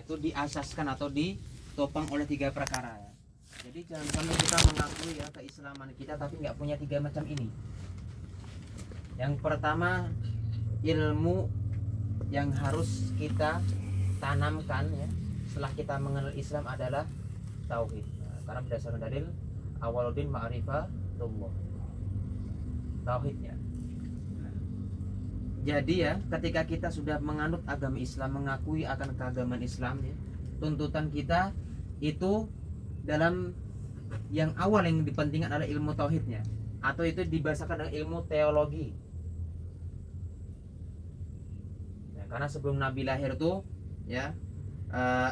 Itu diasaskan atau ditopang oleh 3 perkara ya. Jadi jangan sampai kita mengakui ya keislaman kita tapi nggak punya 3 macam ini. Yang pertama, ilmu yang harus kita tanamkan ya setelah kita mengenal Islam adalah tauhid. Nah, karena berdasarkan dalil awaluddin ma'rifatullah, tauhidnya. Nah, jadi ya ketika kita sudah menganut agama Islam, mengakui akan keagamaan Islam ya, tuntutan kita itu dalam yang awal yang dipentingkan adalah ilmu tauhidnya, atau itu dibahasakan dengan ilmu teologi. Ya, karena sebelum Nabi lahir tuh ya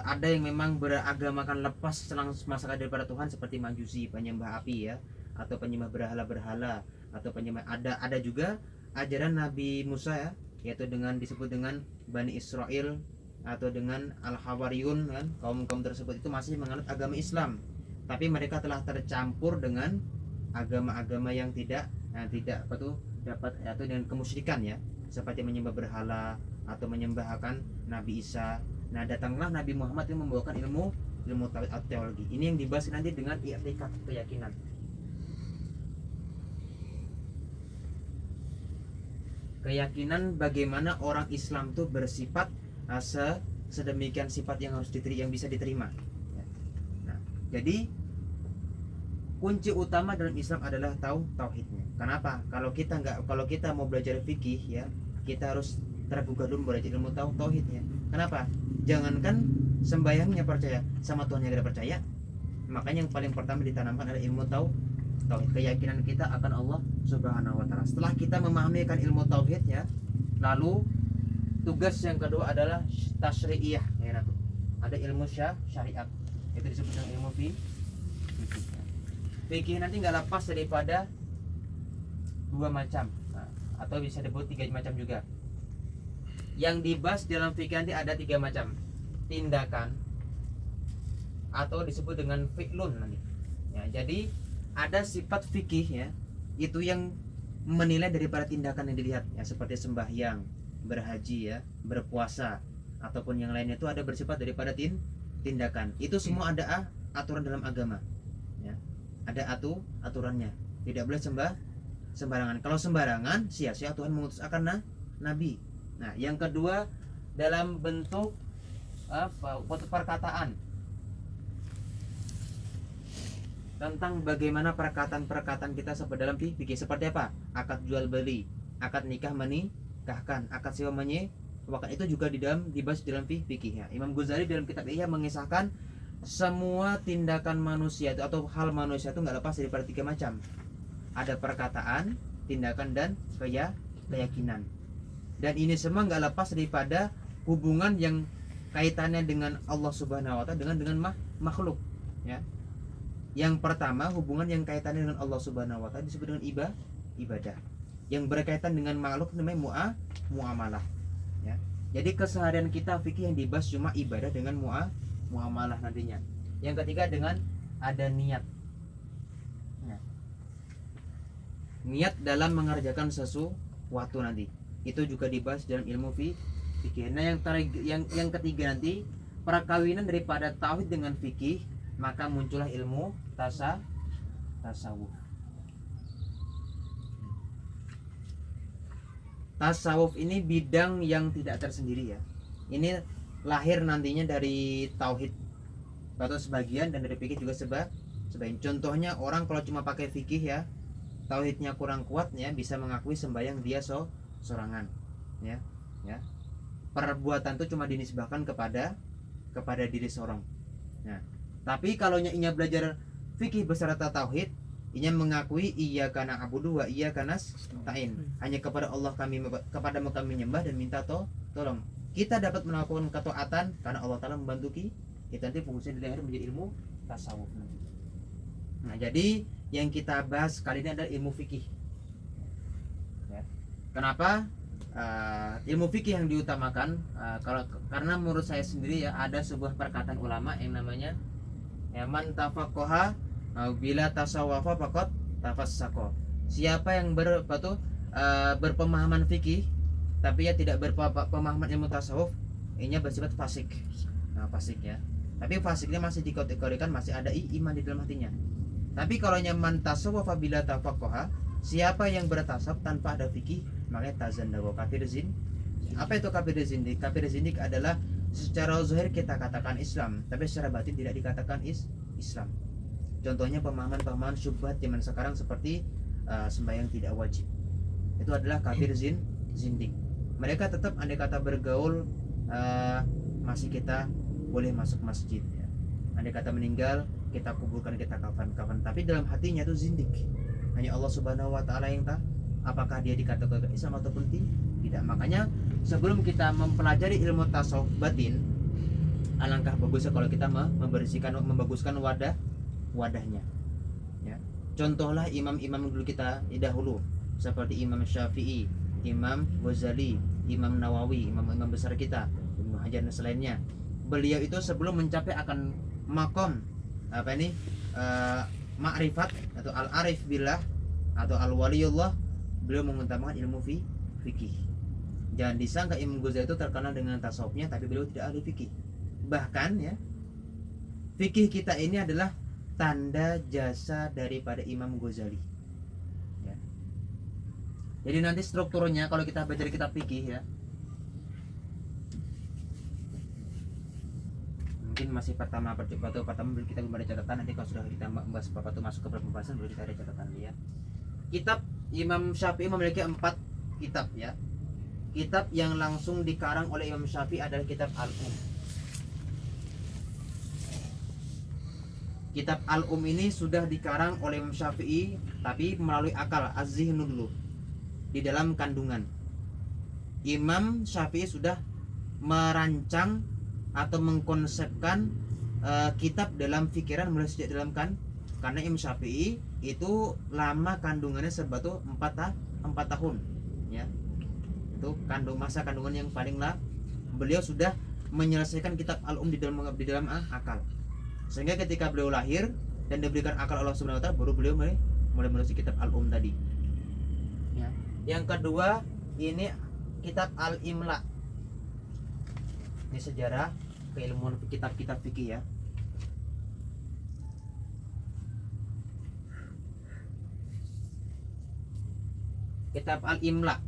ada yang memang beragamakan lepas selang masyarakat daripada Tuhan seperti Majusi, penyembah api ya, atau penyembah berhala-berhala, atau penyembah ada juga ajaran Nabi Musa ya, yaitu dengan disebut dengan Bani Israel atau dengan Al-Hawariyun kan, kaum-kaum tersebut itu masih menganut agama Islam, tapi mereka telah tercampur dengan agama-agama yang tidak apa tuh dapat atau dengan kemusyrikan ya, seperti menyembah berhala atau menyembahkan Nabi Isa. Nah, datanglah Nabi Muhammad yang membawakan ilmu tauhid atau teologi. Ini yang dibahas nanti dengan i'tikad, keyakinan. Keyakinan bagaimana orang Islam tuh bersifat sedemikian sifat yang harus yang bisa diterima. Nah, jadi kunci utama dalam Islam adalah tauhidnya. Kenapa? Kalau kita mau belajar fikih ya, kita harus tergugah dulu belajar ilmu tauhidnya. Kenapa? Jangankan sembayangnya percaya, sama Tuhan yang tidak percaya. Makanya yang paling pertama ditanamkan adalah ilmu tauhid, keyakinan kita akan Allah Subhanahu wa taala. Setelah kita memahami kan ilmu tauhid ya, lalu tugas yang kedua adalah tasyri'iyah ya. Ada ilmu syariat. Itu disebut dengan ilmu fikih. Fikih nanti nggak lepas daripada 2 macam. Nah, atau bisa disebut 3 macam juga. Yang dibahas dalam fikih nanti ada 3 macam tindakan atau disebut dengan fi'lun nanti ya. Jadi ada sifat fikih ya, itu yang menilai daripada tindakan yang dilihat ya, seperti sembahyang, berhaji ya, berpuasa ataupun yang lainnya, itu ada bersifat daripada tindakan. Itu semua ada aturan dalam agama ya, ada aturannya, tidak boleh sembarangan. Kalau sembarangan sia-sia Tuhan mengutus akan nabi. Nah, yang kedua dalam bentuk perkataan, tentang bagaimana perkataan kita dalam fikih seperti apa? Akad jual beli, akad nikah menikahkan, akad sewa menyewakan, itu juga dibahas dalam fikih ya. Imam Ghazali dalam kitab Ihya mengisahkan semua tindakan manusia itu atau hal manusia itu nggak lepas daripada 3 macam. Ada perkataan, tindakan, dan keyakinan. Dan ini semua nggak lepas daripada hubungan yang kaitannya dengan Allah Subhanahu wa taala dengan makhluk ya. Yang pertama, hubungan yang kaitannya dengan Allah Subhanahu wa taala disebut dengan ibadah. Yang berkaitan dengan makhluk namanya muamalah ya. Jadi keseharian kita fikih yang dibahas cuma ibadah dengan muamalah nantinya. Yang ketiga dengan ada niat. Niat dalam mengerjakan sesuatu nanti. Itu juga dibahas dalam ilmu fikih. Nah, yang ketiga nanti perkawinan daripada tauhid dengan fikih, maka muncullah ilmu tasawuf. Tasawuf ini bidang yang tidak tersendiri ya. Ini lahir nantinya dari tauhid atau sebagian, dan dari fikih juga sebagian. Contohnya orang kalau cuma pakai fikih ya, tauhidnya kurang kuat ya, bisa mengakui sembahyang dia sorangan ya. Perbuatan itu cuma dinisbahkan kepada diri seorang. Nah, tapi kalau inya belajar fikih beserta tauhid, inya mengakui iyyaka na'budu wa iyyaka nasta'in, hanya kepada Allah kami menyembah dan minta tolong. Kita dapat melakukan ketaatan karena Allah Ta'ala membantu kita. Nanti fungsinya dilahir menjadi ilmu tasawuf. Nah, jadi yang kita bahas kali ini adalah ilmu fikih. Kenapa ilmu fikih yang diutamakan? Karena menurut saya sendiri ya, ada sebuah perkataan ulama yang namanya man tafaqaha bila tasawwafa faqad tafassaqa. Siapa yang berpemahaman fikih tapi ya tidak berpemahaman ilmu tasawuf, ini bersifat fasik. fasik ya. Tapi fasiknya masih dikategorikan masih ada iman di dalam hatinya. Tapi kalau man tasawwafa bila tafaqaha, siapa yang bertasawuf tanpa ada fikih, makanya tazandaqa, kafir zin. Apa itu kafir zindik? Kafir zindik adalah secara zahir kita katakan Islam, tapi secara batin tidak dikatakan Islam. Contohnya pemahaman-pemahaman syubhat zaman sekarang seperti sembahyang tidak wajib. Itu adalah kafir zindik. Mereka tetap andai kata bergaul masih kita boleh masuk masjid ya. Andai kata meninggal kita kuburkan, kita kafan, tapi dalam hatinya itu zindik. Hanya Allah Subhanahu wa taala yang tahu apakah dia dikatakan Islam ataupun tidak. Makanya sebelum kita mempelajari ilmu tasawuf batin, alangkah bagusnya kalau kita membaguskan wadahnya ya. Contohlah imam-imam dulu kita dahulu seperti Imam Syafi'i, Imam Ghazali, Imam Nawawi, imam-imam besar kita, Ibnu Hajar dan selainnya. Beliau itu sebelum mencapai akan makom ma'rifat atau al-arif billah atau al-waliyullah, beliau mengutamakan ilmu fikih. Jangan disangka Imam Ghazali itu terkenal dengan tasawufnya, tapi beliau tidak ahli fikih. Bahkan ya, fikih kita ini adalah tanda jasa daripada Imam Ghazali ya. Jadi nanti strukturnya kalau kita baca kitab fikih ya, mungkin masih pertama kita belum ada catatan. Nanti kalau sudah kita membahas apa itu masuk ke pembahasan baru kita ada catatan ya. Kitab Imam Syafi'i memiliki 4 kitab ya. Kitab yang langsung dikarang oleh Imam Syafi'i adalah kitab Al-Um. Kitab Al-Um ini sudah dikarang oleh Imam Syafi'i tapi melalui akal az-zihnu dulu, di dalam kandungan. Imam Syafi'i sudah merancang atau mengkonsepkan kitab dalam pikiran mulai sejak dalam karena Imam Syafi'i itu lama kandungannya sebatu 4 tahun ya. Itu masa kandungan yang paling lama. Beliau sudah menyelesaikan kitab Al-Um di dalam akal. Sehingga ketika beliau lahir dan diberikan akal Allah Subhanahu wa taala, baru beliau mulai menulis kitab Al-Um tadi. Ya. Yang kedua, ini kitab Al-Imla. Ini sejarah keilmuan kitab-kitab fikih ya. Kitab Al-Imla.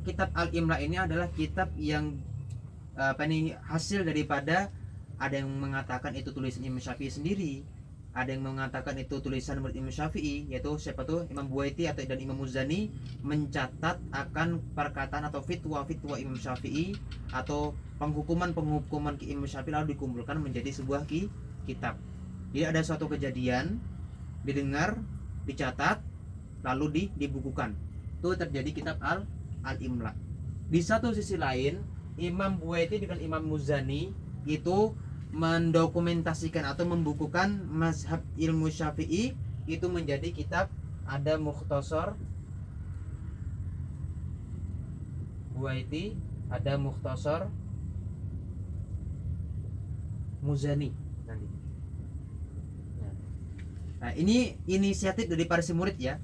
Kitab Al-Imla ini adalah kitab yang hasil daripada, ada yang mengatakan itu tulisan Imam Syafi'i sendiri, ada yang mengatakan itu tulisan menurut Imam Syafi'i, yaitu siapa tuh Imam Buaiti dan Imam Muzani mencatat akan perkataan atau fitwa Imam Syafi'i atau penghukuman Imam Syafi'i lalu dikumpulkan menjadi sebuah kitab. Jadi ada suatu kejadian didengar, dicatat, lalu dibukukan. Itu terjadi kitab Al-Imla. Di satu sisi lain, Imam Buaiti dengan Imam Muzani itu mendokumentasikan atau membukukan mazhab ilmu Syafi'i itu menjadi kitab. Ada Mukhtasar Buaiti, ada Mukhtasar Muzani. Nah, ini inisiatif dari para si murid ya.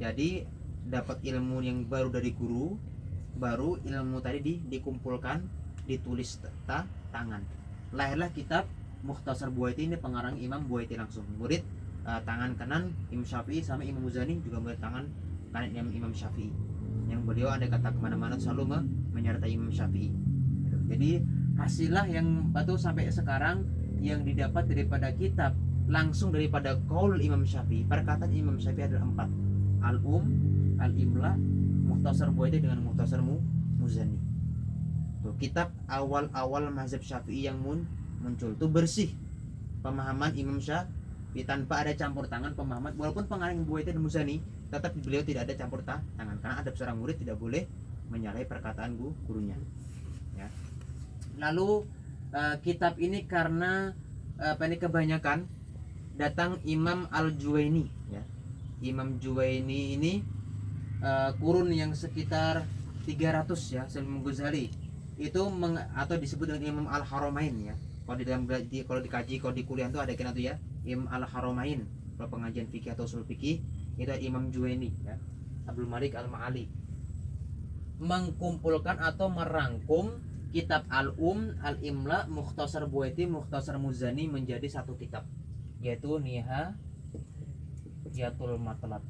Jadi dapat ilmu yang baru dari guru, baru ilmu tadi dikumpulkan, ditulis tangan. Lahirlah kitab Mukhtasar Buaiti, ini pengarang Imam Buaiti langsung. Murid tangan kanan Imam Syafi'i, sama Imam Muzani juga murid tangan kanan Imam Syafi'i. Yang beliau ada kata kemana-mana selalu menyertai Imam Syafi'i. Jadi hasillah yang batu sampai sekarang yang didapat daripada kitab langsung daripada qaul Imam Syafi'i. Perkataan Imam Syafi'i adalah 4: Al-Um, Al-Imla, Mukhtasar Buaiti dengan Mukhtasar Muzani. Tuh, kitab awal-awal mazhab Syafi'i yang muncul tuh bersih pemahaman Imam Syafi'i tanpa ada campur tangan pemahaman. Walaupun pengarang Buaiti dan Muzani, tetap beliau tidak ada campur tangan karena adab seorang murid tidak boleh menyalahi perkataan gurunya. Ya. Lalu kitab ini karena kebanyakan datang Imam Al-Juwaini ya. Imam Juwaini ini kurun yang sekitar 300 ya sebelum Ghazali. Itu atau disebut dengan Imam Al-Haramain ya. Kalau dikaji, kalau di kuliah itu ada kena tuh ya, Imam Al-Haramain. Kalau pengajian fikih atau usul fikih itu Imam Juwaini ya. Abdul Malik Al-Ma'ali mengkumpulkan atau merangkum kitab Al-Imla, Mukhtasar Buaiti, Mukhtasar Muzani menjadi satu kitab, yaitu Nihayatul Matlab.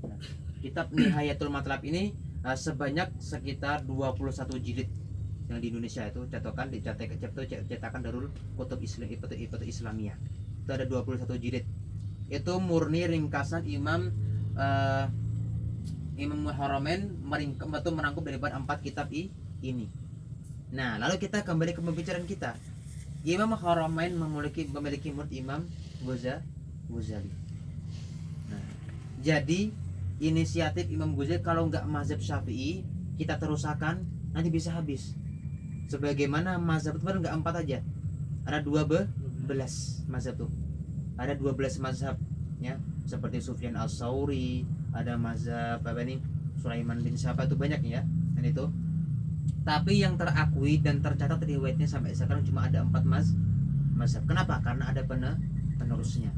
Nah, kitab Nihayatul Matlab ini sebanyak sekitar 21 jilid yang di Indonesia itu cetakan Darul Kutub Islamiyah. Itu ada 21 jilid. Itu murni ringkasan Imam Haramain merangkum daripada 4 kitab ini. Nah, lalu kita kembali ke pembicaraan kita. Imam Haramain memiliki murid Imam Ghazali. Nah, jadi inisiatif Imam Ghazali kalau nggak mazhab Syafi'i kita terusakan nanti bisa habis. Sebagaimana mazhab itu kan nggak 4 aja, ada 12 mazhab tuh. Ada 12 mazhab ya, seperti Sufyan As-Tsauri, ada mazhab Sulaiman bin Syahab, itu banyak ya. Dan itu tapi yang terakui dan tercatat riwayatnya sampai sekarang cuma ada 4 mazhab. Kenapa? Karena ada penerusnya.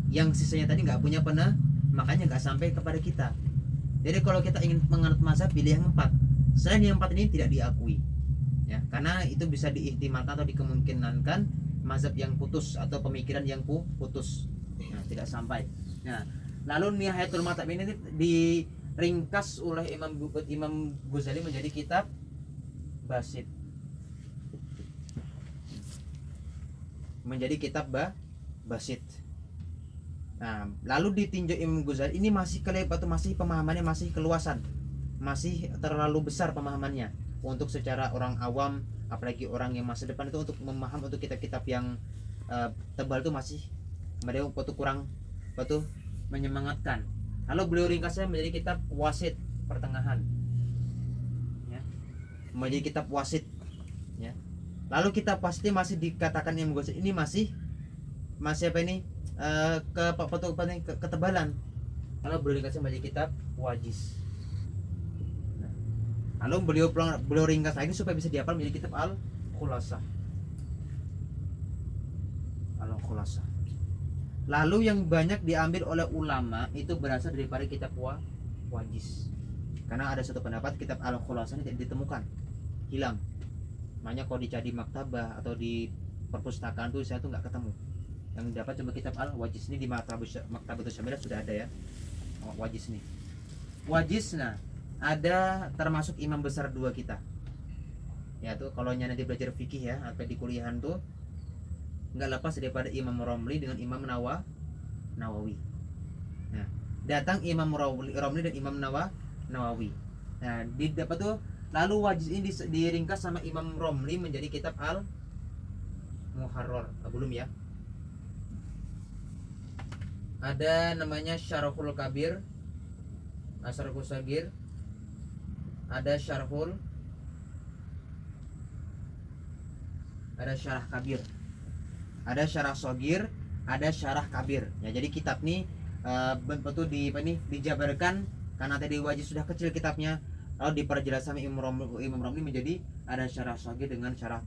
Yang sisanya tadi nggak punya makanya nggak sampai kepada kita. Jadi kalau kita ingin menganut mazhab, pilih yang 4. Selain yang 4 ini tidak diakui ya, karena itu bisa diihtimalkan atau dikemungkinankan mazhab yang putus atau pemikiran yang putus. Nah, tidak sampai. Nah, lalu Nihayatul Matlab ini diringkas oleh Imam Ghazali menjadi kitab basit. Menjadi kitab basit. Nah, lalu ditinjau Imam Ghazali ini masih masih pemahamannya masih keluasan. Masih terlalu besar pemahamannya untuk secara orang awam, apalagi orang yang masa depan itu untuk memaham untuk kitab-kitab yang tebal itu masih mereka kurang menyemangatkan. Lalu beliau ringkasnya menjadi kitab wasit, pertengahan ya. Menjadi kitab wasit ya. Lalu kitab wasit masih dikatakan Imam Ghazali ini masih apa ini ketebalan. Lalu beliau ringkasnya menjadi kitab wajiz. Lalu beliau ringkas lagi supaya bisa dihafal menjadi kitab Al-Khulasah. Lalu yang banyak diambil oleh ulama itu berasal daripada kitab wajiz. Karena ada satu pendapat kitab Al-Khulasah ini tidak ditemukan, hilang. Makanya kalau dicari maktabah atau di perpustakaan tuh saya tuh nggak ketemu. Yang dapat cuma kitab Al-Wajiz ini di Maktabatus Syamilah sudah ada ya. Wajiz ini. Wajiz ada termasuk imam besar 2 kita. Ya tuh kalau nanti belajar fikih ya atau di kuliahan tuh nggak lepas daripada Imam Romli dengan Imam Nawawi. Nah, datang Imam Romli dan Imam Nawawi. Nah, didapat tuh lalu wajiz ini diringkas sama Imam Romli menjadi kitab Al-Muharrar. Belum ya. Ada namanya Syarhul Kabir, Syarhul Sagir, ada Syarah Kabir, ada Syarah Shagir, ada Syarah Kabir. Ya, jadi kitab ini betul dijabarkan karena tadi wajiz sudah kecil kitabnya, lalu diperjelas sama Imam Romli menjadi ada Syarah Shagir dengan Syarah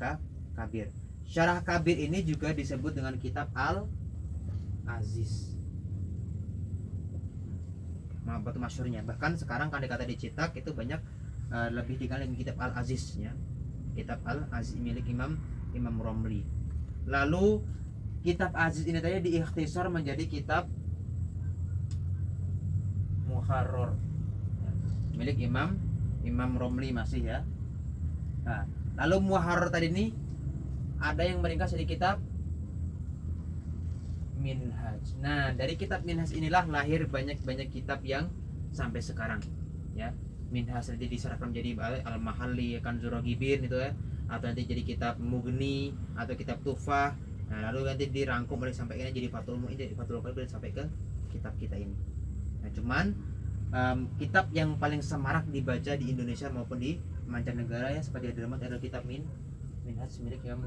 Kabir. Syarah Kabir ini juga disebut dengan kitab Al-Aziz. Batu masyhurnya. Bahkan sekarang kalau kata dicetak itu banyak lebih dikenal dengan kitab Al-Aziz ya. Kitab Al-Aziz milik Imam Romli. Lalu kitab Aziz ini tadi diikhtisar menjadi kitab Muharrar milik Imam Romli masih ya. Nah, lalu Muharrar tadi ini ada yang meringkas jadi kitab Minhaj. Nah, dari kitab Minhaj inilah lahir banyak kitab yang sampai sekarang ya. Minhaj nanti diserahkan menjadi Al-Mahalli, Kanzur Raghibin itu ya, atau nanti jadi kitab Mughni atau kitab Tuhfah. Nah, lalu nanti dirangkum oleh sampai ini jadi Fathul Mu'in, dari Fathul Qadir sampai ke kitab kita ini. Nah, cuman kitab yang paling semarak dibaca di Indonesia maupun di mancanegara ya seperti adalah kitab Minhaj milik Imam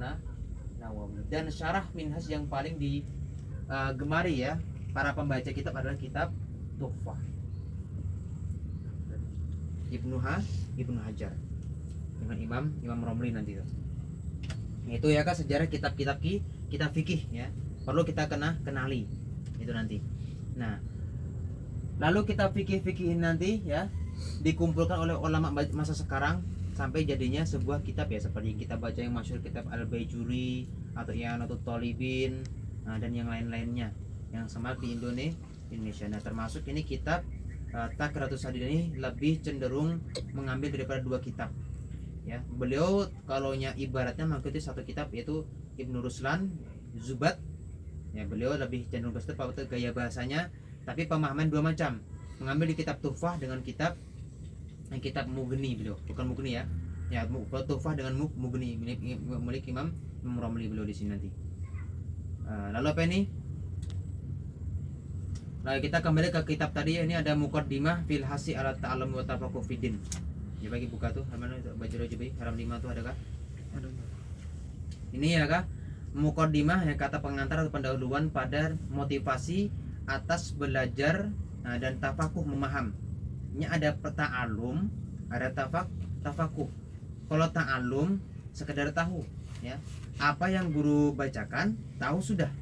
Nawawi. Dan syarah Minhaj yang paling digemari ya para pembaca kitab adalah kitab Tuhfah Ibnu Hajar dengan Imam Romli nanti itu ya kan sejarah kitab-kitab kita fikih ya, perlu kita kenali itu nanti. Nah, lalu kitab fikih ini nanti ya dikumpulkan oleh ulama masa sekarang sampai jadinya sebuah kitab ya, seperti yang kita baca yang masyhur kitab Al-Baijuri atau I'anatul Thalibin, dan yang lain-lainnya yang sama di Indonesia. Nah, termasuk ini kitab Taqri'atus Sadid ini lebih cenderung mengambil daripada dua kitab ya. Beliau kalaunya ibaratnya mengikuti satu kitab yaitu Ibnu Ruslan Zubat ya, beliau lebih cenderung ke situ gaya bahasanya, tapi pemahaman dua macam, mengambil di kitab Tuhfah dengan kitab Mughni. Beliau bukan Mughni ya, Tuhfah dengan Mughni milik Imam Romli beliau di sini nanti. Lalu apa ini? Nah, kita kembali ke kitab tadi. Ini ada Muqaddimah fil hasi ala ta'allum wa tafaqquh fiddin. Ya, bagi buka tuh, mana baca aja haram 5 tuh adakah? Ada. Ini ya kah? Muqaddimah yang kata pengantar atau pendahuluan pada motivasi atas belajar dan tafakuh memaham. Ini ada ta'allum, ada tafakuh. Kalau ta'allum sekedar tahu ya. Apa yang guru bacakan tahu sudah.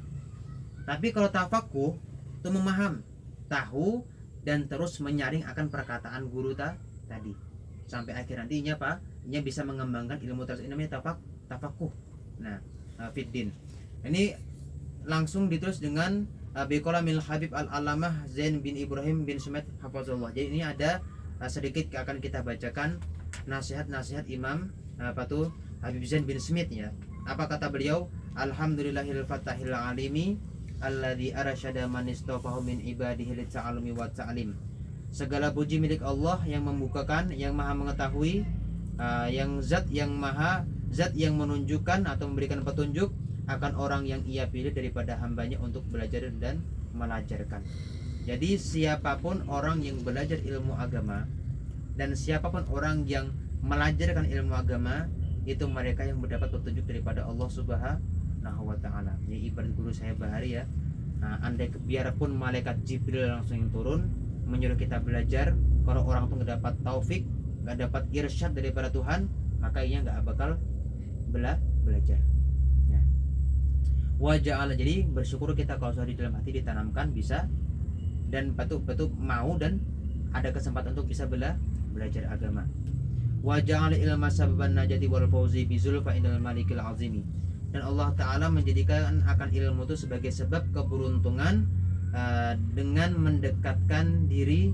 Tapi kalau tafakuh itu memaham, tahu dan terus menyaring akan perkataan guru tadi sampai akhir nantinya Pak, ini bisa mengembangkan ilmu tersebut, namanya tafakuh. Nah, fiddin. Ini langsung ditulis dengan biqalamil Habib Al-Alamah Zain bin Ibrahim bin Sumet hafazallah. Jadi ini ada sedikit akan kita bacakan nasihat-nasihat Imam Habib Zain bin Smith ya. Apa kata beliau? Alhamdulillahil fatahil alimi alladzi arsyada man istafahu min ibadihi lit-ta'allumi wa ta'lim. Segala puji milik Allah yang membukakan, yang maha mengetahui, yang zat yang menunjukkan atau memberikan petunjuk akan orang yang ia pilih daripada hambanya untuk belajar dan mengajarkan. Jadi siapapun orang yang belajar ilmu agama dan siapapun orang yang mengajarkan ilmu agama, itu mereka yang mendapat petunjuk daripada Allah Subhanahu wa ta'ala. Jadi ibarat guru saya Bahari ya, andai biarpun malaikat Jibril langsung yang turun menyuruh kita belajar, kalau orang tuh nggak dapat taufik, nggak dapat irsyad daripada Tuhan, maka ia nggak bakal belajar ya. Waja'ala, jadi bersyukur kita kalau sudah di dalam hati ditanamkan bisa dan betul-betul mau dan ada kesempatan untuk bisa belajar agama. Waja'ala ilma sababan najati wal fauzi bizul fa indal malikil azimi. Dan Allah Ta'ala menjadikan akan ilmu itu sebagai sebab keberuntungan dengan mendekatkan diri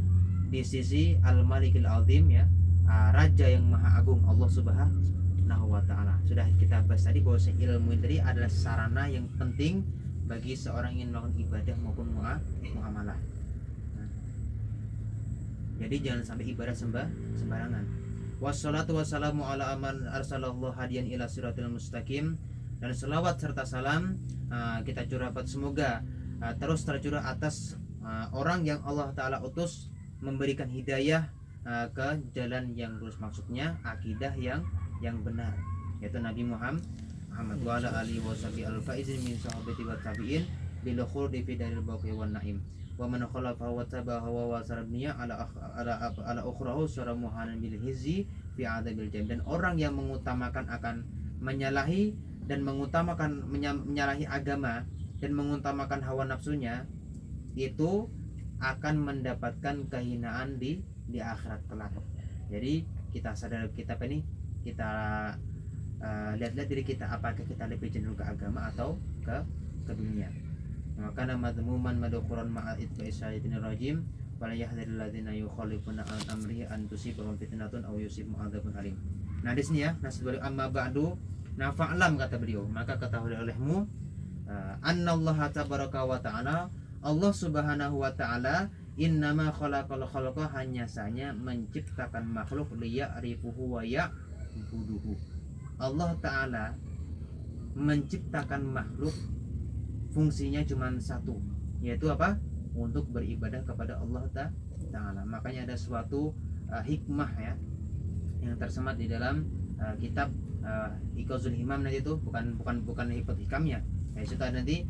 di sisi Al-Malikil Azim ya, Raja yang Maha Agung, Allah Subhanahu wa Ta'ala. Sudah kita bahas tadi bahwa ilmu tadi adalah sarana yang penting bagi seorang yang melakukan ibadah maupun muamalah. Jadi jangan sampai ibadah sembarangan. Wassalatu wassalamu ala aman arsalallahu hadiyan ila siratil mustaqim. Dan selawat serta salam kita curahkan semoga terus tercurah atas orang yang Allah Ta'ala utus memberikan hidayah ke jalan yang lurus, maksudnya akidah yang benar, yaitu Nabi Muhammad wa ala alihi wa sahbihi al-faizin min sahabati wa tabi'in bil khuldi fi daril baqi wan naim wa man khalafa wa tabaha wa wasarabniya ala ukhrahu syara muhanan bil hizzi fi adabil jam. Dan orang yang mengutamakan akan menyalahi agama dan mengutamakan hawa nafsunya, itu akan mendapatkan kehinaan di akhirat kelak. Jadi kita sadar, kita lihat-lihat diri kita, apakah kita lebih cenderung ke agama atau ke dunia. Maka madmuman madquran ma'al itba'isyaitinir rajim wala yahdharil ladzina yukhalifuna an amrihi an tusibahum fitnatun aw yusibhum adzabun alim. Nah di sini ya, nasbul amma ba'du. Nah fa'lam, kata beliau, maka ketahui olehmu annallaha tabaraka wa ta'ala, Allah Subhanahu wa ta'ala innama khalaqal khalqa, hanya saja menciptakan makhluk liya'rifuhu wa ya'buduhu. Allah Ta'ala menciptakan makhluk fungsinya cuma satu, yaitu apa? Untuk beribadah kepada Allah Ta'ala. Makanya ada suatu hikmah ya yang tersemat di dalam kitab Iqazul Himam nanti itu, bukan hikmat hikamnya ya, itu nanti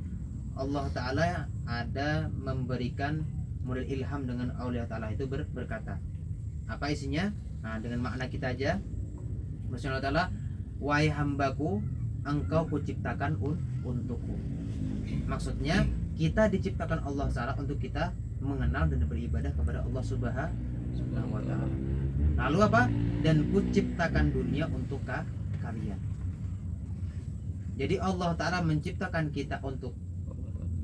Allah Ta'ala ada memberikan model ilham dengan aulia Ta'ala itu berkata, apa isinya? Nah, dengan makna kita aja. Maksudnya Allah Ta'ala, wahai hambaku, engkau kuciptakan untukku. Maksudnya kita diciptakan Allah Ta'ala untuk kita mengenal dan beribadah kepada Allah Subhanahu wa Ta'ala. Lalu apa? Dan kuciptakan dunia untuk kalian. Jadi Allah Ta'ala menciptakan kita untuk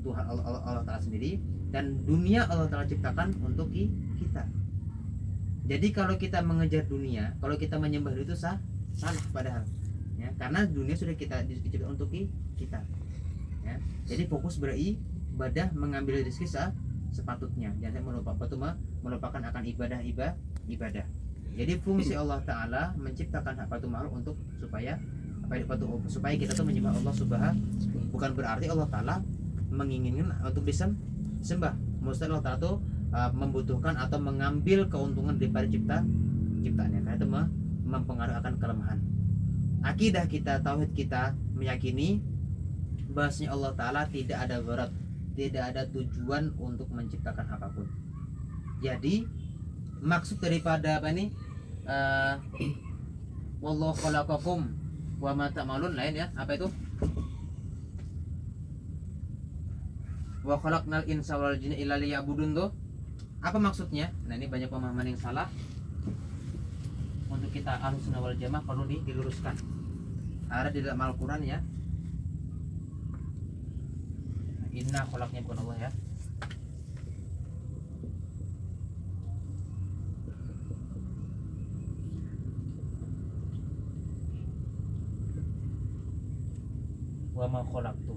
Tuhan Allah Ta'ala sendiri, dan dunia Allah Ta'ala ciptakan untuk kita. Jadi kalau kita mengejar dunia, kalau kita menyembah itu salah padahal, ya, karena dunia sudah kita diciptakan untuk kita, ya. Jadi fokus beribadah, mengambil rezeki sepatutnya, jangan melupakan akan ibadah. Jadi fungsi Allah Ta'ala menciptakan makhluk untuk supaya kita tuh menyembah Allah Subhanahu. Bukan berarti Allah Ta'ala menginginkan untuk disembah. Mustahil Allah Ta'ala tuh membutuhkan atau mengambil keuntungan daripada ciptaannya, karena itu mempengaruhi akan kelemahan. Akidah kita, tauhid kita meyakini bahwasanya Allah Ta'ala tidak ada gharad, tidak ada tujuan untuk menciptakan apapun. Jadi maksud daripada apa ini, wallahu khalaqakum wa ma ta'malun, lain ya, apa itu, wa khalaqnal insa wal jinna illa liya'budun tuh, apa maksudnya? Nah, ini banyak pemahaman yang salah. Untuk kita Ahlussunnah wal Jamaah perlu diluruskan. Ada di dalam Al-Qur'an ya. Inna khalaqnya bukan Allah ya. Wa ma khalaqtu.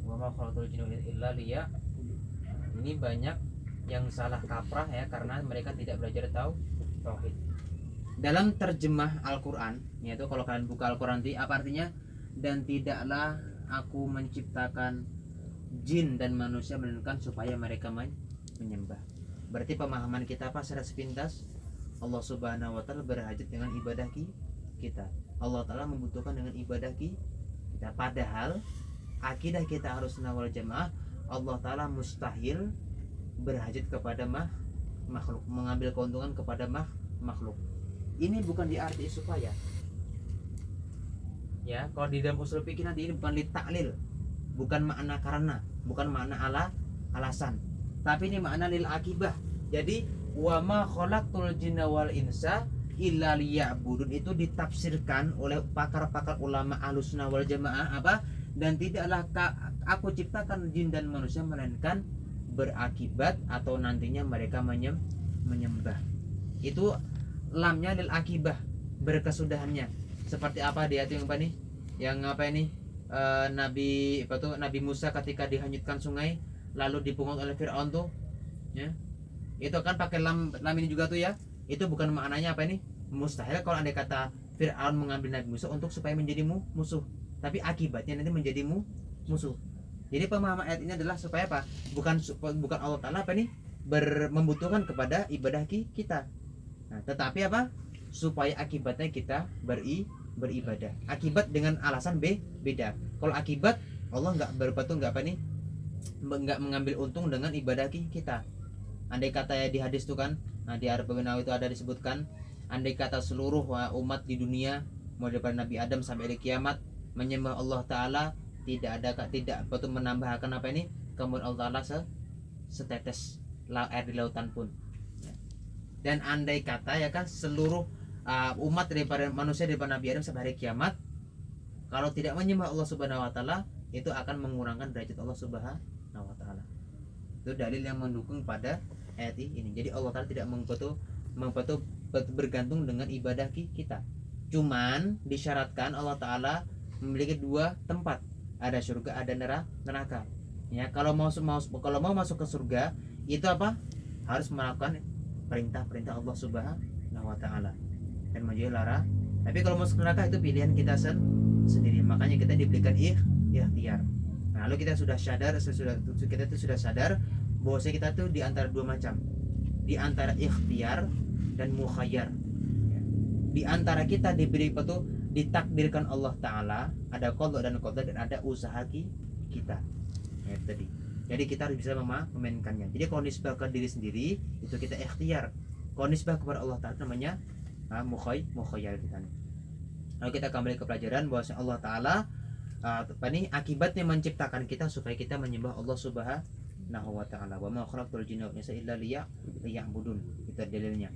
Wa ma khalaqtul jinna illa liya. Ini banyak yang salah kaprah ya, karena mereka tidak belajar tauhid. Dalam terjemah Al-Qur'an, yaitu kalau kalian buka Al-Qur'an nanti, apa artinya? Dan tidaklah aku menciptakan jin dan manusia melainkan supaya mereka menyembah. Berarti pemahaman kita apa secara sepintas? Allah Subhanahu wa Ta'ala berhajat dengan ibadah kita. Allah Ta'ala membutuhkan dengan ibadah kita. Padahal akidah kita Ahlussunnah wal Jamaah, Allah Ta'ala mustahil berhajat kepada makhluk, mengambil keuntungan kepada makhluk. Ini bukan diarti supaya, ya, kalau di dalam usul fikih nanti ini bukan litaklil, bukan makna karena, bukan makna alasan, tapi ini makna lil akibah. Jadi wa ma khalaqtul jinna wal insa illa liya'budun itu ditafsirkan oleh pakar-pakar ulama Ahlussunnah wal Jamaah apa? Dan tidaklah aku ciptakan jin dan manusia melainkan berakibat atau nantinya mereka menyembah. Itu lamnya lil akibah, berkesudahannya. Seperti apa dia itu yang apa nih? Yang apa ini? Nabi Musa ketika dihanyutkan sungai lalu dipungut oleh Firaun tuh, ya. Itu kan pakai lam ini juga tuh ya. Itu bukan maknanya apa ini? Mustahil kalau andai kata Firaun mengambil Nabi Musa untuk supaya menjadi musuh, tapi akibatnya nanti menjadi musuh. Jadi pemahaman ayat ini adalah supaya apa? Bukan Allah Ta'ala apa nih? Membutuhkan kepada ibadah kita. Nah, tetapi apa? Supaya akibatnya kita beribadah. Akibat dengan alasan beda. Kalau akibat Allah nggak apa nih? Nggak mengambil untung dengan ibadah kita. Andai kata ya di hadis itu kan, nah di Arba'in Nawawi itu ada disebutkan, andai kata seluruh umat di dunia mulai dari Nabi Adam sampai hari kiamat menyembah Allah Ta'ala, tidak menambahkan apa ini kemudian Allah Ta'ala setetes air di lautan pun. Dan andai kata ya kan seluruh umat daripada manusia daripada Nabi Adam sampai hari kiamat, kalau tidak menyembah Allah Subhanahu wa Ta'ala, itu akan mengurangkan derajat Allah Subhanahu wa Ta'ala. Itu dalil yang mendukung pada ayat ini. Jadi Allah Ta'ala tidak bergantung dengan ibadah kita. Cuman disyaratkan Allah Ta'ala memiliki dua tempat, ada surga, ada neraka. Ya, kalau mau masuk ke surga itu apa? Harus melakukan perintah-perintah Allah Subhanahu wa Ta'ala dan menjauhi larangan. Tapi kalau masuk neraka itu pilihan kita sendiri. Makanya kita diberikan ikhtiar. Nah, lalu kita sudah sadar bahwa kita tuh di antara dua macam. Di antara ikhtiar dan mukhayyar. Ya. Di antara kita diberi ditakdirkan Allah Ta'ala, ada qada dan qadar, dan ada usaha kita. Ya, tadi. Jadi kita harus bisa memainkannya. Jadi kalau nisbah ke diri sendiri itu kita ikhtiar. Kalau nisbah kepada Allah Ta'ala namanya mukhayyar kita. Lalu kita kembali ke pelajaran bahwa Allah Ta'ala akibatnya menciptakan kita supaya kita menyembah Allah Subhanahu wa ta'ala. Wa ma khalaqtul jinna wal insa illa liya'budun. Itu dalilnya.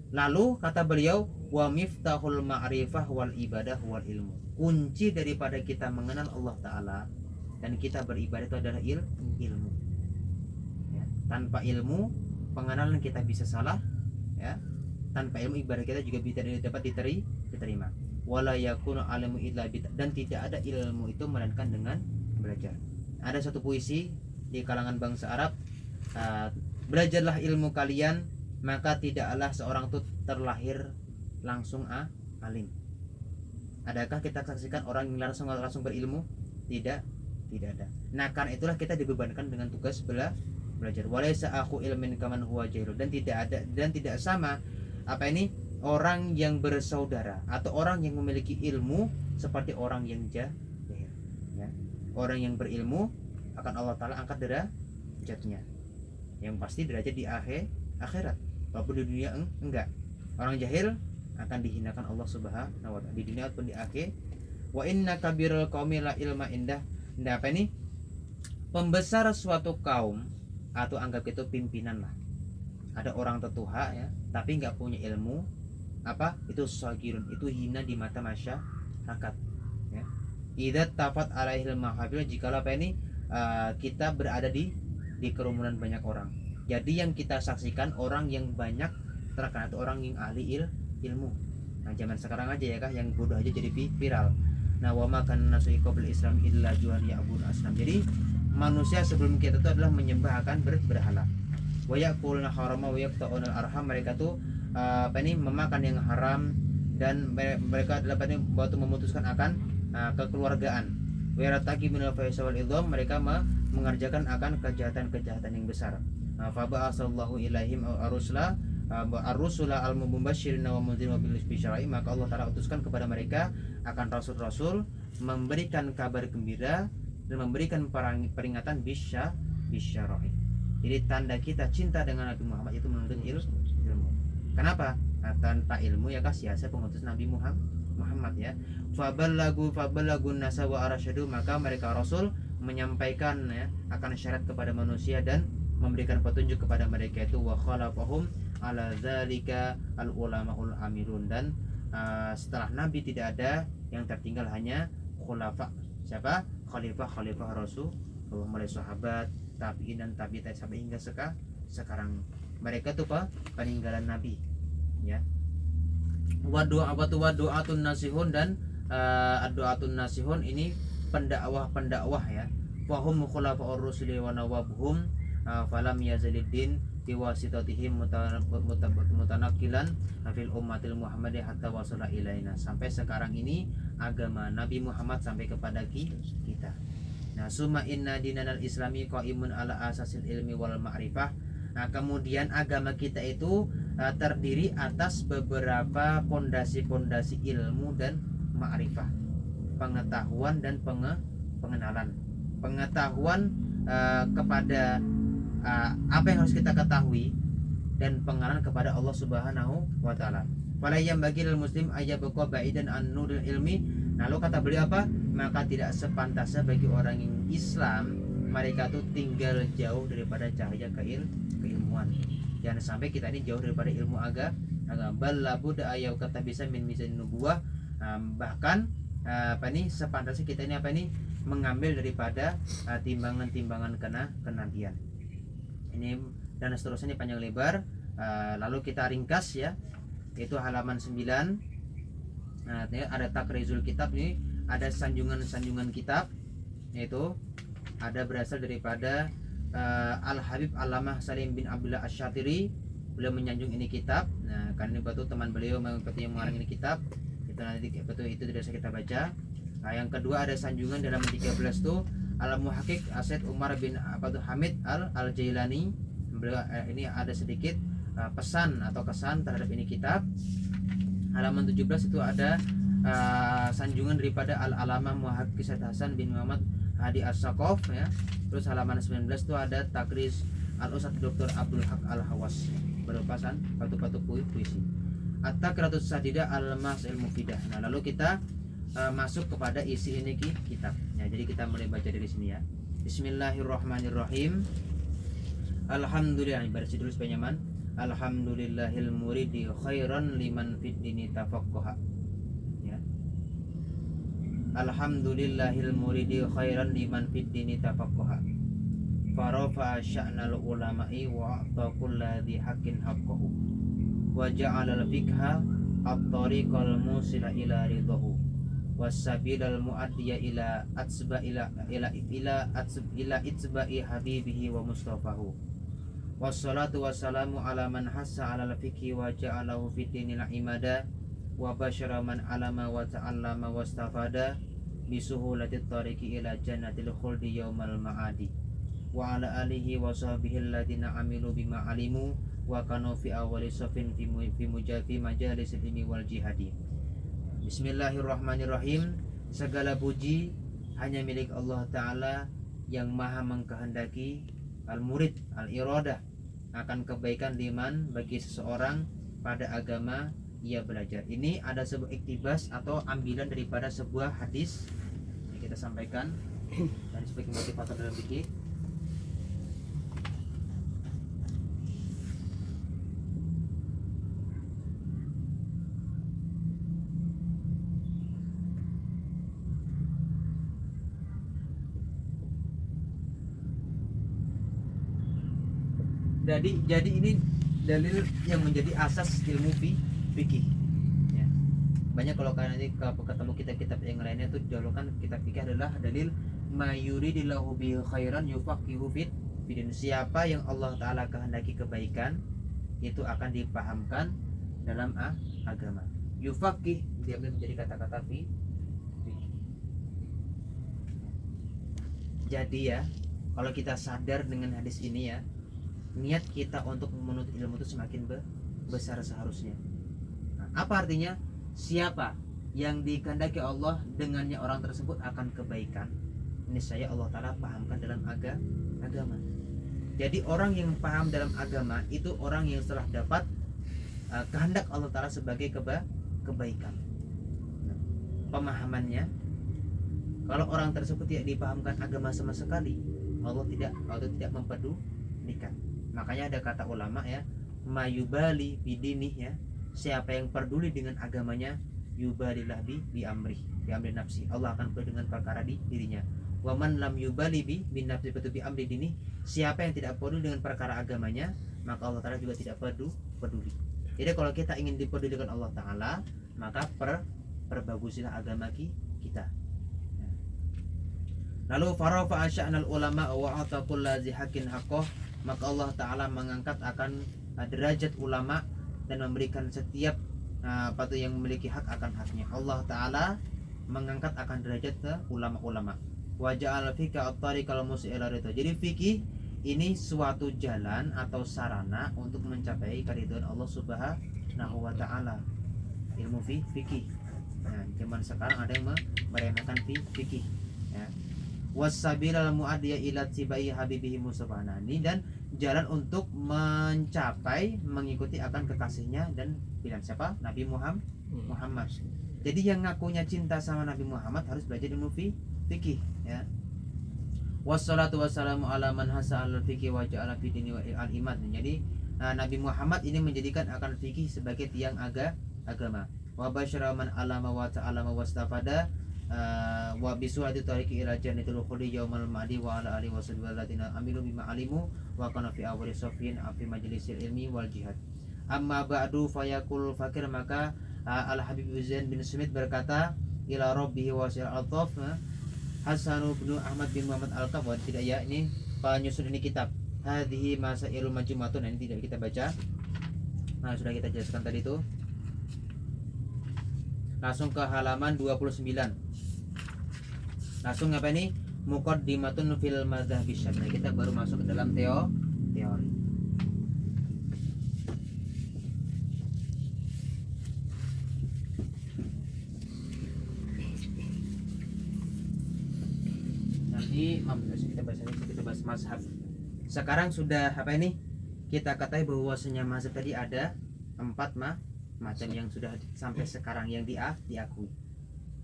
Lalu kata beliau, wa miftahul ma'rifah wal ibadah wal ilmu. Kunci daripada kita mengenal Allah Ta'ala dan kita beribadah itu adalah ilmu. Ya. Tanpa ilmu pengenalan kita bisa salah, ya. Tanpa ilmu ibadah kita juga tidak dapat diterima. Wala yakunu alimu illa dan tidak ada ilmu itu melainkan dengan belajar. Ada satu puisi di kalangan bangsa Arab, belajarlah ilmu kalian, maka tidaklah seorang itu terlahir langsung alim. Adakah kita saksikan orang yang langsung berilmu? Tidak ada. Nah, karena itulah kita dibebankan dengan tugas belajar. Walaysa aku ilmin kaman huwa jahil. Dan tidak sama orang yang bersaudara atau orang yang memiliki ilmu seperti orang yang jahil, ya. Orang yang berilmu akan Allah Ta'ala angkat derajatnya, yang pasti derajat di akhirat. Walaupun di dunia enggak. Orang jahil akan dihinakan Allah Subhanahu wa ta'ala di dunia ataupun di akhir. Wa inna kabirul qaumi la ilma indah. Nah, pembesar suatu kaum atau anggap itu pimpinan lah. Ada orang tetuha, ya, tapi enggak punya ilmu, itu sagirun, itu hina di mata masyarakat, ya. Idza tafat alaihil mahabil, jikalau kita berada di kerumunan banyak orang. Jadi yang kita saksikan orang yang banyak terkenal itu orang yang ahli ilmu. Nah, zaman sekarang aja ya yang bodoh aja jadi viral. Nah, wa ma kana nasu qabla Islam illa juhan ya'bud asnam. Jadi manusia sebelum kita itu adalah menyembah akan berhala. Wa yaquluna harama wa yaqta'una arham. Mereka tuh memakan yang haram dan mereka adalah waktu memutuskan akan kekeluargaan. Wa yarataki minal fahisha wal idham. Mereka mengerjakan akan kejahatan-kejahatan yang besar. Fa ba'asallahu ilaihim ar-rusula al-mubasysyirin wa mundzirin bil bisyara'i. Maka Allah Ta'ala utuskan kepada mereka akan rasul-rasul memberikan kabar gembira dan memberikan peringatan bisyara'i. Jadi tanda kita cinta dengan Nabi Muhammad itu menuntut ilmu. Kenapa? Nah, tanpa ilmu ya sia-sia pengutus Nabi Muhammad, ya. Faballagu nasa wa arsyadu. Maka mereka rasul menyampaikan, ya, akan syarat kepada manusia dan memberikan petunjuk kepada mereka itu. Wa khalafahum ala zalika al ulamaul amirun. Dan setelah Nabi tidak ada yang tertinggal hanya khulafa. Siapa? Khalifah Rasul, mulai sahabat, tabi'in dan tabi'in sampai hingga sekarang. Mereka tuh peninggalan Nabi, ya. Wa du'atun nasihun. Dan doatun nasihun ini pendakwah, ya. Wahum khulafa'ur rusuli wa nawabuhum falam yazaliddin biwasitatihim mutanakilan fil ummatil muhammadiyah hatta wasala ilaina. Sampai sekarang ini agama Nabi Muhammad sampai kepada kita. Nah, summa inna dinanal islami qaimun ala asasil ilmi wal ma'rifah. Nah, kemudian agama kita itu terdiri atas beberapa pondasi-pondasi ilmu dan ma'rifah, pengetahuan dan pengenalan. Pengetahuan kepada apa yang harus kita ketahui dan pengenalan kepada Allah Subhanahu wa ta'ala. Fala yambaghi lil muslim ayyabqa ba'idan an nuril ilmi. Lalu kata beliau apa? Maka tidak sepantasnya bagi orang yang Islam mereka tuh tinggal jauh daripada cahaya keilmuan. Jangan sampai kita ini jauh daripada ilmu agama. Bal labudda ayau kata bisa min mizan nubuwah. Bahkan sepantasnya kita ini mengambil daripada timbangan-timbangan kenabian. Ini dan seterusnya, panjang lebar. Lalu kita ringkas, ya, yaitu halaman 9. Nah, ada takrizul kitab, ini ada sanjungan kitab, yaitu ada berasal daripada Al-Habib Allamah Salim bin Abdullah Asy-Syatiri. Beliau menyanjung ini kitab. Nah, karena ini batu teman beliau yang mengarang ini kitab. Itu nanti itu tidak bisa kita baca. Nah, yang kedua ada sanjungan dalam 13 tuh Al-Muhaqqiq Asyid Umar bin Abdul Hamid Al-Jailani. Beliau ini ada sedikit pesan atau kesan terhadap ini kitab. Halaman 17 itu ada sanjungan daripada Al-Alamah Muhaqqiq Said Hasan bin Muhammad Hadi As-Saqaf, ya. Terus halaman 19 itu ada takriz Al-Ustadz Dr. Abdul Haq Al-Hawas berupa batu-batu puisi. At-Takratus Sadida Al-Mas'il Mufidah. Nah, lalu kita masuk kepada isi ini kitab. Ya, jadi kita mulai baca dari sini, ya. Bismillahirrahmanirrahim. Alhamdulillah, baris dulu supaya nyaman. Alhamdulillahil muridi khairan liman fid dini tafaqquha. Ya. Alhamdulillahil muridi khairan liman fid dini tafaqquha. Farafa sya'nal ulama'i wa a'ta kulladhi haqqin haqqahu. Wa ja'alal fikha at-tariqal musila ila ridahu. Wasabilal muaddiya ila atsba ila itsba'i habibihi wa mustafahu. Wassalatu wassalamu ala man hassa ala al-fiqhi wa ja'alahu fid dinil imada wa basyara man alama wa ta'allama wastafada bisuhulatit tariqi ila jannatil khuldi yaumal ma'adi wa ala alihi wa sahbihi alladziina amilu bima alimu wa kanu fi awwali safin fi majalis ilmi wal jihadi. Bismillahirrahmanirrahim. Segala puji hanya milik Allah Ta'ala yang maha mengkehendaki al-murid, al-iradah, akan kebaikan liman bagi seseorang pada agama ia belajar. Ini ada sebuah iktibas atau ambilan daripada sebuah hadis yang kita sampaikan dan sebagai motivator dalam fikih. Jadi ini dalil yang menjadi asas ilmu fikih. Ya. Banyak kalau kalian nanti ketemu kitab-kitab yang lainnya tuh dijauhkan kitab fikih adalah dalil mayuridillahu bihi khairan yufaqihu fid. Siapa yang Allah Ta'ala kehendaki kebaikan itu akan dipahamkan dalam agama. Yufaqih diambil menjadi kata-kata fikih. Jadi ya, kalau kita sadar dengan hadis ini ya, niat kita untuk menuntut ilmu itu semakin besar seharusnya. Nah, apa artinya? Siapa yang dikehendaki Allah dengannya orang tersebut akan kebaikan, ini saya Allah Ta'ala pahamkan dalam agama. Jadi orang yang paham dalam agama itu orang yang telah dapat kehendak Allah Ta'ala sebagai kebaikan. Nah, pemahamannya, kalau orang tersebut tidak dipahamkan agama sama sekali, Allah tidak mempedulikan. Makanya ada kata ulama ya, mayubali bidinih ya, siapa yang peduli dengan agamanya, yubalilah bi amri nafsi, Allah akan peduli dengan perkara di dirinya. Waman lam yubali bi nafsi bi amri dini, siapa yang tidak peduli dengan perkara agamanya, maka Allah Ta'ala juga tidak peduli. Jadi kalau kita ingin dipedulikan Allah Ta'ala, maka perbagusilah agama kita. Lalu farafa asya'nal ulama wa ataqul ladzi haqqin haqqah, maka Allah Ta'ala mengangkat akan derajat ulama dan memberikan setiap yang memiliki hak akan haknya. Allah Ta'ala mengangkat akan derajat ke ulama-ulama. Wa ja'al fika at-tariqal musi'ila ridha. Jadi fikih ini suatu jalan atau sarana untuk mencapai keridhaan Allah Subhanahu wa Ta'ala. Ilmu fikih. Nah, zaman sekarang ada yang meremehkan fikih ya. Wasabilal mu'adiyya ila tibai habibihi musabana. Ini dan jalan untuk mencapai mengikuti akan kekasihnya dan pilihan siapa? Nabi Muhammad. Jadi yang ngakunya cinta sama Nabi Muhammad harus belajar ilmu fikih ya. Wassalatu wassalamu ala man hasa al fikih wa ja'ala fi dini wa al iman. Jadi Nabi Muhammad ini menjadikan akan fikih sebagai tiang agama. Wa basyara man alama wa ta'alama wastafada wa bisuhati tariqi ila jannatil khuldi yaumal ma'di wa ala alihi washabihi alladziina amilu bima alimu wa kana fi awwali safin fi majlisil ilmi wal jihad. Amma ba'du fayaqul fakir, maka Al Habib Zain bin Smith berkata ila rabbihi wa al-altaf Hasan bin Ahmad bin Muhammad al-Qawad. Tidak ya, ini penyusun ini kitab hadhihi masailul majmu'atun, ini tidak kita baca. Nah, sudah kita jelaskan tadi itu. Langsung ke halaman 29. Langsung apa ini? Muqaddimatun fil madzhabi syafi'i. Kita baru masuk ke dalam teori. Nanti kita bahas mazhab. Sekarang sudah apa ini? Kita katakan bahwasanya mazhab tadi ada 4 macam yang sudah sampai sekarang yang diakui.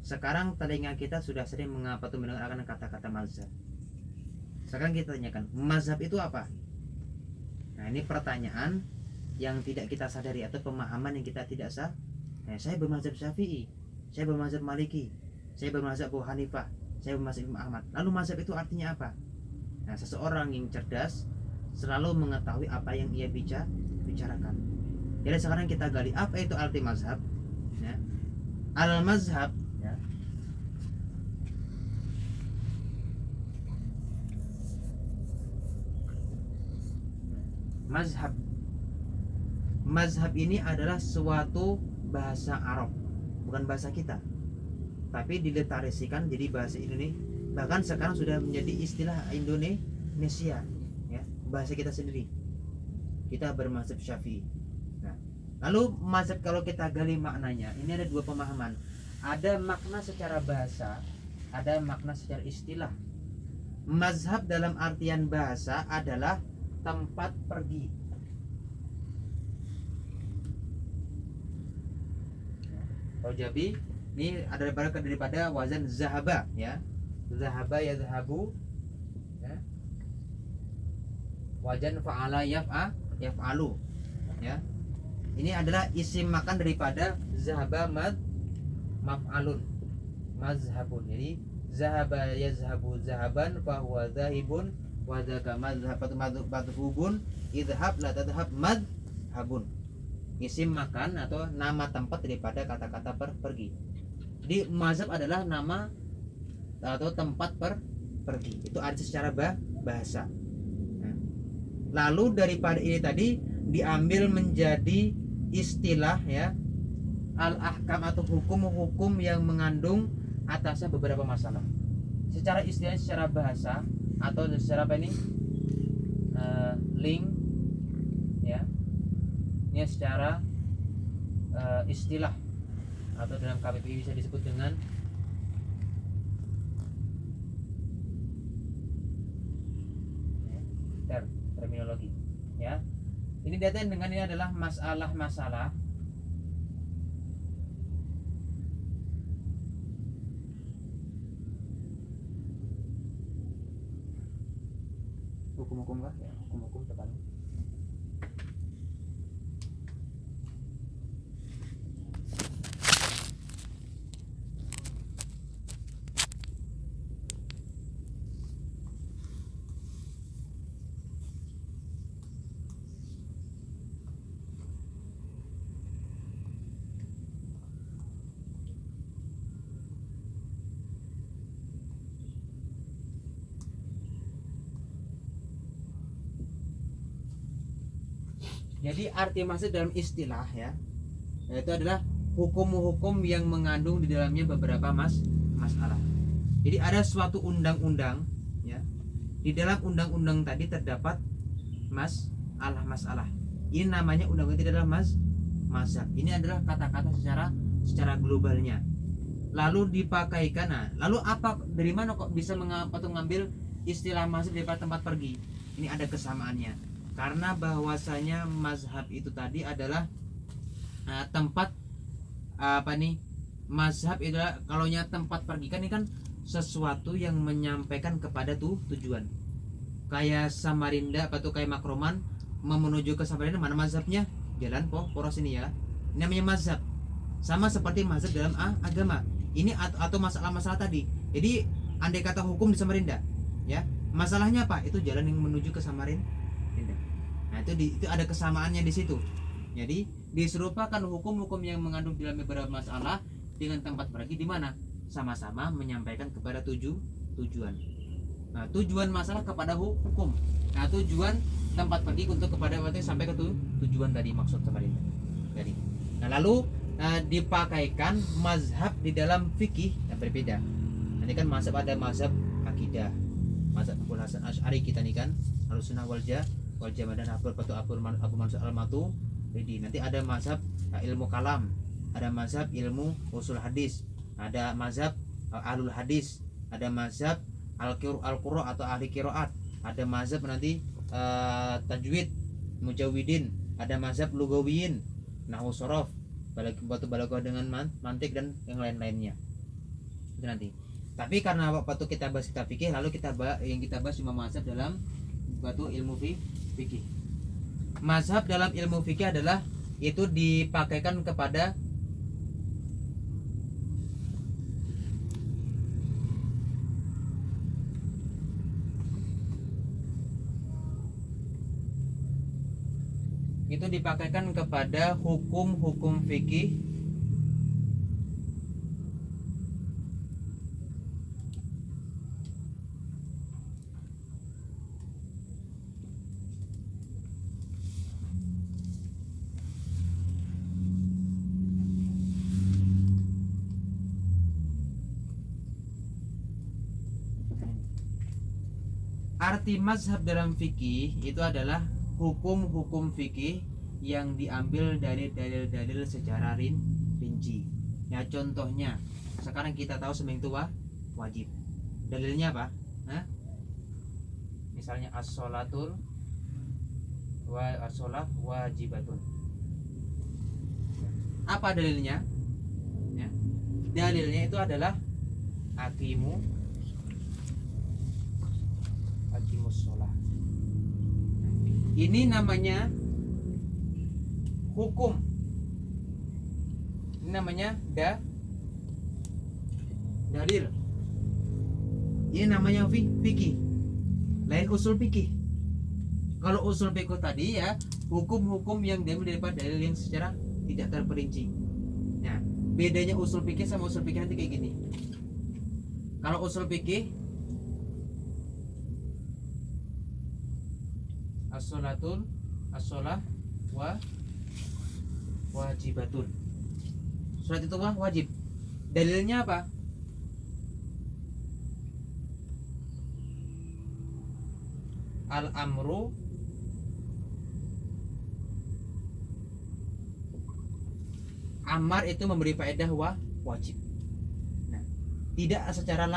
Sekarang telinga kita sudah sering mendengarkan kata-kata mazhab. Sekarang kita tanyakan, mazhab itu apa? Nah, ini pertanyaan yang tidak kita sadari atau pemahaman yang kita tidak sah. Nah, saya bermazhab Syafi'i, saya bermazhab Maliki, saya bermazhab Abu Hanifah, saya bermazhab Imam Ahmad. Lalu mazhab itu artinya apa? Nah, seseorang yang cerdas selalu mengetahui apa yang ia bicarakan. Jadi sekarang kita gali apa itu arti mazhab. Ya. Al-mazhab, ya. Mazhab ini adalah suatu bahasa Arab, bukan bahasa kita, tapi diliterasikan jadi bahasa Indonesia. Bahkan sekarang sudah menjadi istilah Indonesia, ya, bahasa kita sendiri. Kita bermazhab Syafi'i. Nah, lalu mazhab kalau kita gali maknanya, ini ada dua pemahaman. Ada makna secara bahasa, ada makna secara istilah. Mazhab dalam artian bahasa adalah tempat pergi. Kalau Jabi ini ada daripada wazan zahaba, ya. Zahaba ya zahabu, ya. Wazan fa'ala yaf'alu, ya. Ini adalah isim makan daripada zahaba maf'alun, mazhabun. Jadi zahaba yazhabu zahaban fa huwa zahibun wa zaka madhhabun idhab la tadhhab madhhabun. Isim makan atau nama tempat daripada kata-kata pergi. Jadi mazhab adalah nama atau tempat pergi. Itu arti secara bahasa. Lalu daripada ini tadi diambil menjadi istilah, ya, al-ahkam atau hukum-hukum yang mengandung atasnya beberapa masalah. Secara istilah, secara bahasa atau secara apa ini? Link, ya. Ini secara istilah atau dalam KBBI bisa disebut dengan terminologi, ya. Ini data dengan ini adalah masalah-masalah hukum-hukum lah, ya, hukum-hukum tepatnya. Jadi arti mazhab dalam istilah, ya, yaitu adalah hukum-hukum yang mengandung di dalamnya beberapa masalah. Jadi ada suatu undang-undang, ya. Di dalam undang-undang tadi terdapat masalah. Ini namanya undang-undang, tidak adalah mazhab. Ini adalah kata-kata secara globalnya. Lalu dipakaikan. Nah, lalu apa, dari mana kok bisa mengambil istilah mazhab daripada tempat pergi? Ini ada kesamaannya. Karena bahwasanya mazhab itu tadi adalah tempat mazhab itu adalah kalaunya tempat pergi, kan ini kan sesuatu yang menyampaikan kepada tujuan. Kayak Samarinda kayak Makroman menuju ke Samarinda, mana mazhabnya? Jalan poros ini, ya. Ini namanya mazhab. Sama seperti mazhab dalam agama. Ini atau masalah-masalah tadi. Jadi andai kata hukum di Samarinda, ya, masalahnya apa? Itu jalan yang menuju ke Samarinda. Nah, itu ada kesamaannya di situ. Jadi diserupakan hukum-hukum yang mengandung dalam beberapa masalah dengan tempat pergi, di mana sama-sama menyampaikan kepada tujuan. Nah, tujuan masalah kepada hukum. Nah, tujuan tempat pergi untuk kepada sampai ke tujuan tadi, maksud Samarinda. Jadi, nah, lalu dipakaikan mazhab di dalam fikih yang berbeda. Nanti kan mazhab ada mazhab akidah, mazhab Abu Hasan Asy'ari kita nih kan, Ahlussunnah wal Jamaah dan Abu Mansur al-Maturidi. Nanti ada mazhab ilmu kalam, ada mazhab ilmu usul hadis, ada mazhab ahlul hadis, ada mazhab al-qurra atau ahli qiraat, ada mazhab nanti tajwid mujawidin, ada mazhab lugawiyin, nahwu sorof, balaghah dengan mantik dan yang lain-lainnya. Itu nanti. Tapi karena waktu kita bahas fikih, lalu kita bahas cuma mazhab dalam batu ilmu fikih. Mazhab dalam ilmu fikih adalah itu dipakaikan kepada hukum-hukum fikih arti mazhab dalam fikih itu adalah hukum-hukum fikih yang diambil dari dalil-dalil secara rinci. Ya contohnya, sekarang kita tahu sembahyang itu wajib. Dalilnya apa? Hah? Misalnya as-sholatul as-sholah wajibatun. Apa dalilnya? Ya. Dalilnya itu adalah aqimus sholah. Ini namanya hukum. Ini namanya dalil. Ini namanya fikih. Lain usul fikih. Kalau usul fikih tadi ya hukum-hukum yang diambil daripada dalil yang secara tidak terperinci. Nah, bedanya usul fikih sama usul fikih nanti kayak gini. Kalau usul fikih as-sholah wajibatun. Sholat itu wajib. Dalilnya apa? Al-amru amar itu memberi faedah wajib. Nah, tidak secara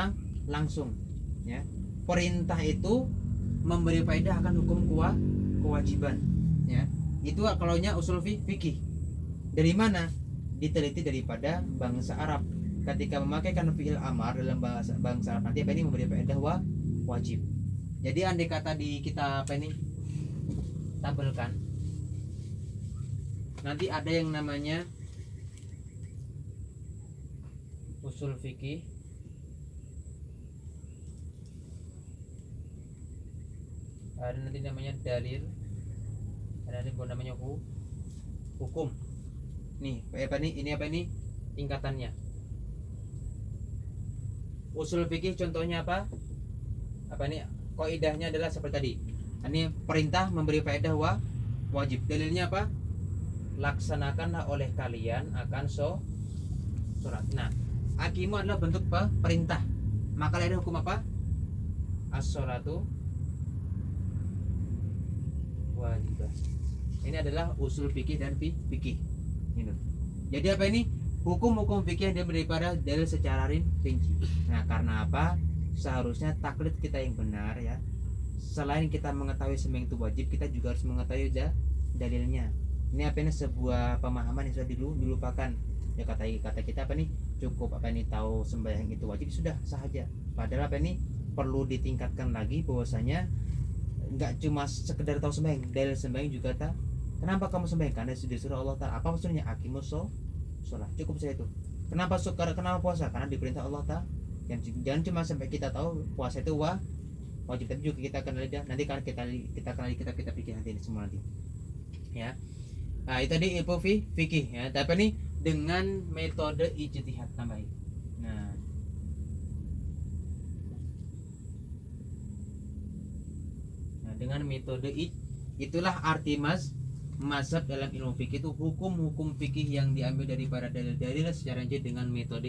langsung ya. Perintah itu memberi faedah akan hukum kewajiban ya. Itu kalaunya usul fikih. Dari mana? Diteliti daripada bangsa Arab. Ketika memakaikan fi'il amar dalam bangsa Arab nanti apa ini memberi faedah wajib. Jadi andai kata di kita apa ini tabelkan, nanti ada yang namanya usul fikih, ada nanti namanya dalil, ada nanti namanya hukum. Nih apa nih? Ini apa ini tingkatannya? Usul fikih contohnya apa? Apa ini? Kaidahnya adalah seperti tadi. Ini perintah memberi faedah wajib. Dalilnya apa? Laksanakanlah oleh kalian akan sholat. Nah, aqimu adalah bentuk perintah. Maka ada hukum apa? As-sholatu wajibah. Ini adalah usul fikih dan fikih. Jadi apa ini? Hukum-hukum fikih yang daripada dalil secara rinci. Nah, karena apa? Seharusnya taklid kita yang benar ya. Selain kita mengetahui sembahyang itu wajib, kita juga harus mengetahui dalilnya. Ini apa ini sebuah pemahaman yang sudah dilupakan. Ya kata kita apa nih? Cukup apa ini tahu sembahyang itu wajib sudah sahaja. Padahal apa ini perlu ditingkatkan lagi bahwasanya enggak cuma sekedar tahu sembahyang, dalil sembahyang juga kenapa kamu sembahyang? Karena disuruh Allah Ta'ala. Apa maksudnya? Aqimus sholah. Cukup saya itu. Kenapa puasa? Karena diperintah Allah Ta'ala. Jangan cuma sampai kita tahu puasa itu wajib, tapi juga kita akan lihat nanti kan kita akan lihat kita pikir nanti semua nanti ya. Nah itu tadi ilmu fikih ya, tapi ini dengan metode ijtihad tambahin. Nah dengan metode itulah arti mazhab dalam ilmu fikih itu hukum-hukum fikih yang diambil daripada dalil-dalil secara dengan metode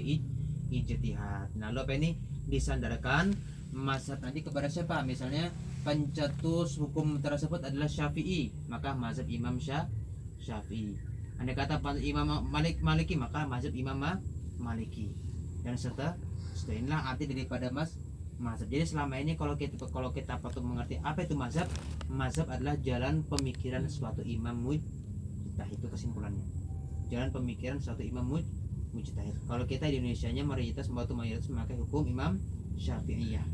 ijtihad. Nah, lalu apa ini disandarkan mazhab tadi kepada siapa? Misalnya pencetus hukum tersebut adalah Syafi'i, maka mazhab Imam Syafi'i. Andai kata Imam Maliki, maka mazhab Imam Maliki. Dan inilah arti daripada mazhab. Jadi selama ini kalau kita patut mengerti apa itu mazhab, mazhab adalah jalan pemikiran suatu imam mujtahid. Itu kesimpulannya. Jalan pemikiran suatu imam mujtahid. Kalau kita di Indonesianya mayoritas memakai hukum Imam Syafi'iyah.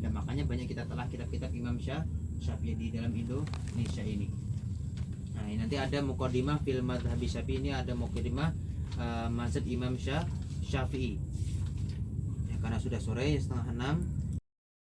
Dan makanya banyak kita telah kitab-kitab Imam Syafi'i di dalam Indonesia ini. Nah, Nah, ini nanti ada muqaddimah fil madhhabi Syafi'i, ini ada muqaddimah mazhab Imam Syafi'i. Ya, karena sudah sore 5:30,